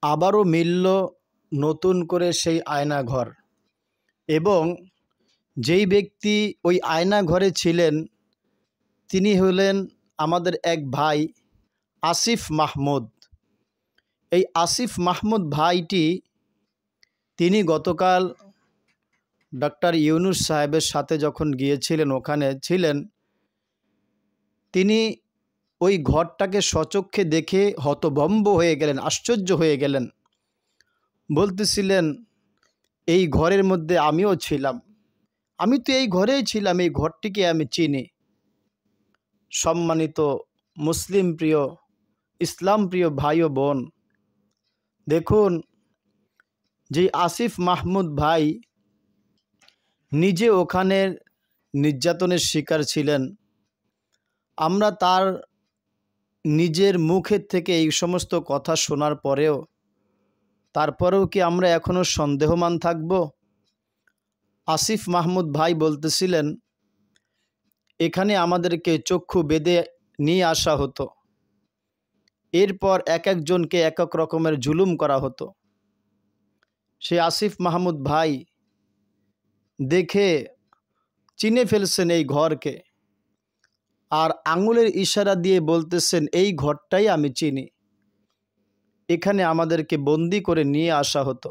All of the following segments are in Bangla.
আবারও মিলল নতুন করে সেই আয়নাঘর। এবং যেই ব্যক্তি ওই আয়নাঘরে ছিলেন তিনি হলেন আমাদের এক ভাই আসিফ মাহমুদ। এই আসিফ মাহমুদ ভাইটি তিনি গতকাল ডক্টর ইউনুস সাহেবের সাথে যখন গিয়েছিলেন, ওখানে ছিলেন, তিনি ওই ঘরটাকে সচক্ষে দেখে হতভম্ব হয়ে গেলেন, আশ্চর্য হয়ে গেলেন। বলতেছিলেন, এই ঘরের মধ্যে আমিও ছিলাম, আমি তো এই ঘরেই ছিলাম, এই ঘরটিকে আমি চিনি। সম্মানিত মুসলিম প্রিয়, ইসলাম প্রিয় ভাই ও বোন, দেখুন, যে আসিফ মাহমুদ ভাই নিজে ওখানের নির্যাতনের শিকার ছিলেন, আমরা তার নিজের মুখের থেকে এই সমস্ত কথা শোনার পরেও তারপরেও কি আমরা এখনও সন্দেহমান থাকব? আসিফ মাহমুদ ভাই বলতেছিলেন, এখানে আমাদেরকে চক্ষু বেঁধে নিয়ে আসা হতো, এরপর এক একজনকে এক এক রকমের জুলুম করা হতো। সে আসিফ মাহমুদ ভাই দেখে চিনে ফেলছেন এই ঘরকে, আর আঙুলের ইশারা দিয়ে বলতেছেন, এই ঘরটাই আমি চিনি, এখানে আমাদেরকে বন্দি করে নিয়ে আসা হতো।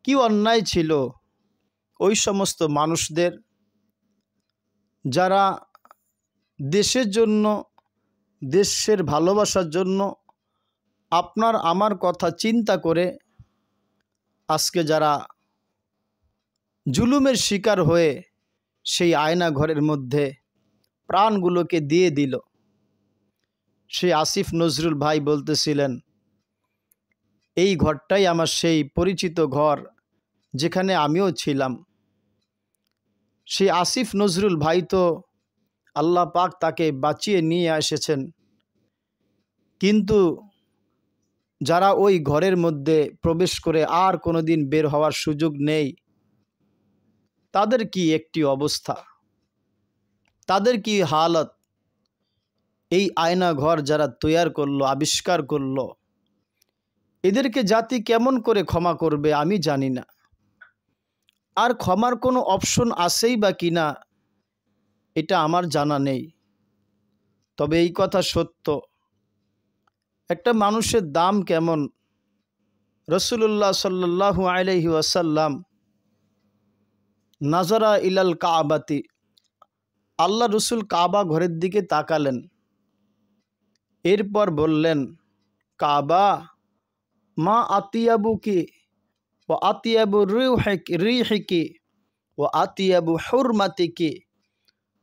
কি অন্যায় ছিল ওই সমস্ত মানুষদের, যারা দেশের জন্য, দেশের ভালোবাসার জন্য আপনার আমার কথা চিন্তা করে আজকে যারা জুলুমের শিকার হয়ে সেই আয়না ঘরের মধ্যে প্রাণগুলোকে দিয়ে দিল। সেই আসিফ নজরুল ভাই বলতেছিলেন, এই ঘরটাই আমার সেই পরিচিত ঘর যেখানে আমিও ছিলাম। সেই আসিফ নজরুল ভাই তো আল্লাহ পাক তাকে বাঁচিয়ে নিয়ে এসেছেন, কিন্তু যারা ওই ঘরের মধ্যে প্রবেশ করে আর কোনোদিন বের হওয়ার সুযোগ নেই, তাদের কি একটি অবস্থা, তাদের কি হালত। এই আয়না ঘর যারা তৈয়ার করলো, আবিষ্কার করলো, এদেরকে জাতি কেমন করে ক্ষমা করবে আমি জানি না। আর ক্ষমার কোনো অপশন আছেই বা কিনা এটা আমার জানা নেই। তবে এই কথা সত্য, একটা মানুষের দাম কেমন। রাসূলুল্লাহ সাল্লাল্লাহু আলাইহি ওয়াসাল্লাম নাজারা ইলাল কাবাতি, আল্লাহ রসুল কাবা ঘরের দিকে তাকালেন, এরপর বললেন, কাবা মা আতিয়াবুকি ও আতিয়াবু রিহিকি ও আতিয়াবু হুরমাতিকি।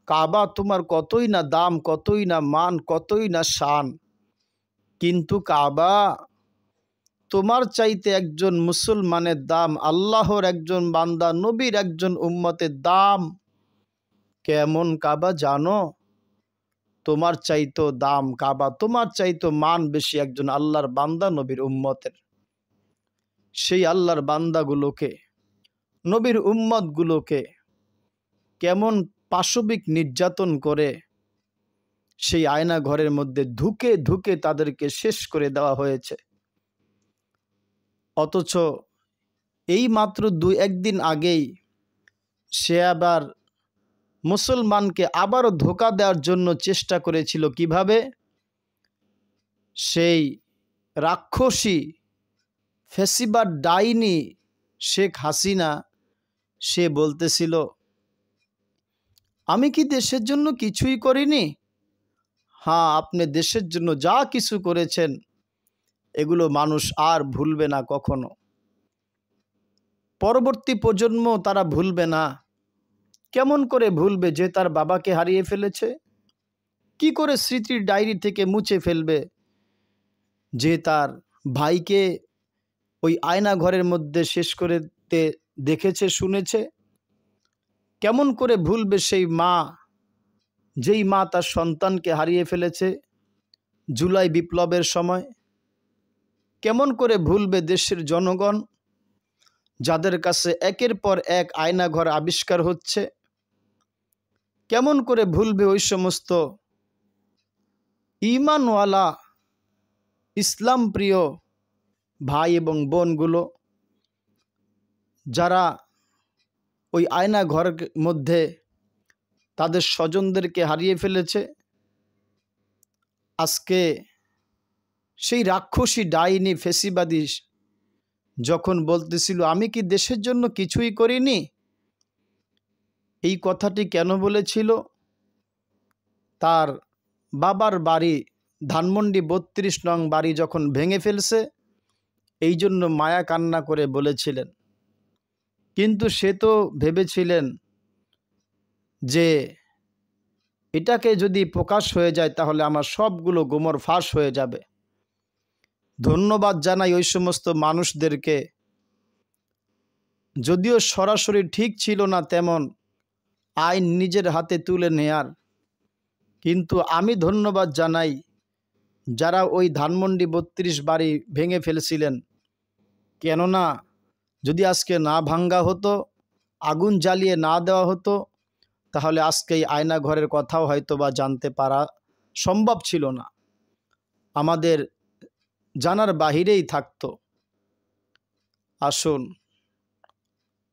কাবা তোমার কতই না দাম, কতই না মান, কতই না শান, কিন্তু কাবা তোমার চাইতে একজন মুসলমানের দাম, আল্লাহর একজন বান্দা, নবীর একজন উম্মতের দাম কেমন কাবা জানো? তোমার চাইতো দাম কাবা, তোমার চাইতো মান বেশি একজন আল্লাহর বান্দা, নবীর উম্মতের। সেই আল্লাহর বান্দাগুলোকে, নবীর উম্মতগুলোকে কেমন পাশবিক নির্যাতন করে সেই আয়না ঘরের মধ্যে ধুকে ধুকে তাদেরকে শেষ করে দেওয়া হয়েছে। অথচ এই মাত্র 2-1 দিন আগেই সে আবার মুসলমানকে আবারও ধোঁকা দেওয়ার জন্য চেষ্টা করেছিল। কিভাবে? সেই রাক্ষসী ফেসিবাদ ডাইনি শেখ হাসিনা, সে বলতেছিল, আমি কি দেশের জন্য কিছুই করিনি? হ্যাঁ, আপনি দেশের জন্য যা কিছু করেছেন এগুলো মানুষ আর ভুলবে না কখনো, পরবর্তী প্রজন্ম তারা ভুলবে না। কেমন করে ভুলবে যে তার বাবাকে হারিয়ে ফেলেছে? কি করে স্মৃতির ডায়েরি থেকে মুছে ফেলবে যে তার ভাইকে ওই আয়না ঘরের মধ্যে শেষ করে দেখেছে, শুনেছে? কেমন করে ভুলবে সেই মা, যেই মা তার সন্তানকে হারিয়ে ফেলেছে জুলাই বিপ্লবের সময়? কেমন করে ভুলবে দেশের জনগণ, যাদের কাছে একের পর এক আয়নাঘর আবিষ্কার হচ্ছে? কেমন করে ভুলবে ওই সমস্ত ঈমানওয়ালা, ইসলাম প্রিয় ভাই এবং বোনগুলো যারা ওই আয়না ঘরের মধ্যে তাদের স্বজনদেরকে হারিয়ে ফেলেছে, আজকে সেই রাক্ষসী ডাইনি ফেসিবাদী যখন বলতেছিল আমি কি দেশের জন্য কিছুই করিনি, এই কথাটি কেন বলেছিল? তার বাবার বাড়ি ধানমন্ডি ৩২ নং বাড়ি যখন ভেঙে ফেলছে, এই জন্য মায়া কান্না করে বলেছিলেন। কিন্তু সে তো ভেবেছিলেন যে এটাকে যদি প্রকাশ হয়ে যায় তাহলে আমার সবগুলো গোমর ফাঁস হয়ে যাবে। ধন্যবাদ জানাই ওই সমস্ত মানুষদেরকে, যদিও সরাসরি ঠিক ছিল না তেমন আইন নিজের হাতে তুলে নেয়ার, কিন্তু আমি ধন্যবাদ জানাই যারা ওই ধানমন্ডি ৩২ বাড়ি ভেঙে ফেলছিলেন। কেননা যদি আজকে না ভাঙ্গা হতো, আগুন জ্বালিয়ে না দেওয়া হতো, তাহলে আজকে এই আয়না ঘরের কথাও হয়তো বা জানতে পারা সম্ভব ছিল না, আমাদের জানার বাহিরেই থাকতো। আসুন,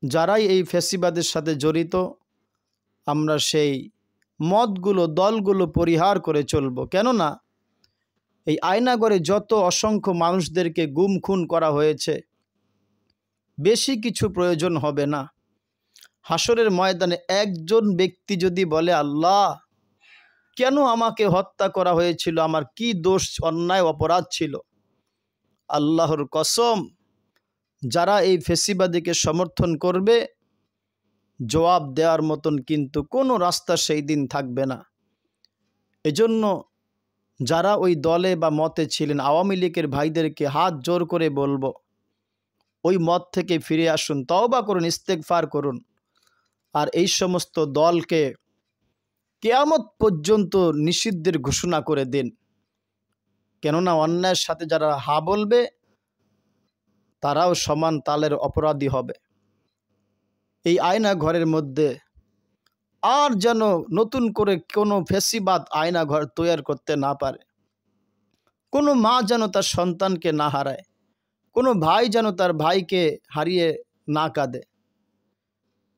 যারাই এই ফ্যাসিবাদের সাথে জড়িত, আমরা সেই মতগুলো দলগুলো পরিহার করে চলব। কেননা এই আয়নাঘরে যত অসংখ্য মানুষদেরকে গুম খুন করা হয়েছে, বেশি কিছু প্রয়োজন হবে না। হাসরের ময়দানে একজন ব্যক্তি যদি বলে আল্লাহ কেন আমাকে হত্যা করা হয়েছিল, আমার কি দোষ অন্যায় অপরাধ ছিল, আল্লাহর কসম যারা এই ফেসিবাদীকে সমর্থন করবে জবাব দেওয়ার মতন কিন্তু কোনো রাস্তা সেই দিন থাকবে না। এজন্য যারা ওই দলে বা মতে ছিলেন, আওয়ামী লীগের ভাইদেরকে হাত জোর করে বলবো, ওই মত থেকে ফিরে আসুন, তওবা করুন, ইস্তেগফার করুন, আর এই সমস্ত দলকে কিয়ামত পর্যন্ত নিষিদ্ধের ঘোষণা করে দিন। কেননা অন্যায়ের সাথে যারা হা বলবে তারাও সমান তালের অপরাধী হবে। এই আয়না ঘরের মধ্যে আর যেন নতুন করে কোনো ফেসিবাদ আয়না ঘর তৈরি করতে না পারে, কোনো মা যেন তার সন্তানকে না হারায়, কোনো ভাই যেন তার ভাইকে হারিয়ে না কাঁদে,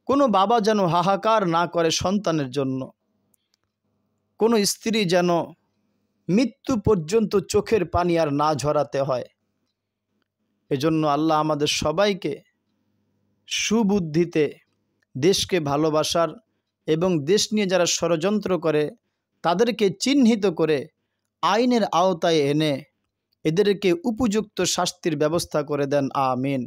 কোনো বাবা যেন হাহাকার না করে সন্তানের জন্য, কোনো স্ত্রী যেন মৃত্যু পর্যন্ত চোখের পানি আর না ঝরাতে হয়। এজন্য আল্লাহ আমাদের সবাইকে সুবুদ্ধিতে দেশকে ভালোবাসার এবং দেশ নিয়ে যারা ষড়যন্ত্র করে তাদেরকে চিহ্নিত করে আইনের আওতায় এনে এদেরকে উপযুক্ত শাস্তির ব্যবস্থা করে দেন। আমিন।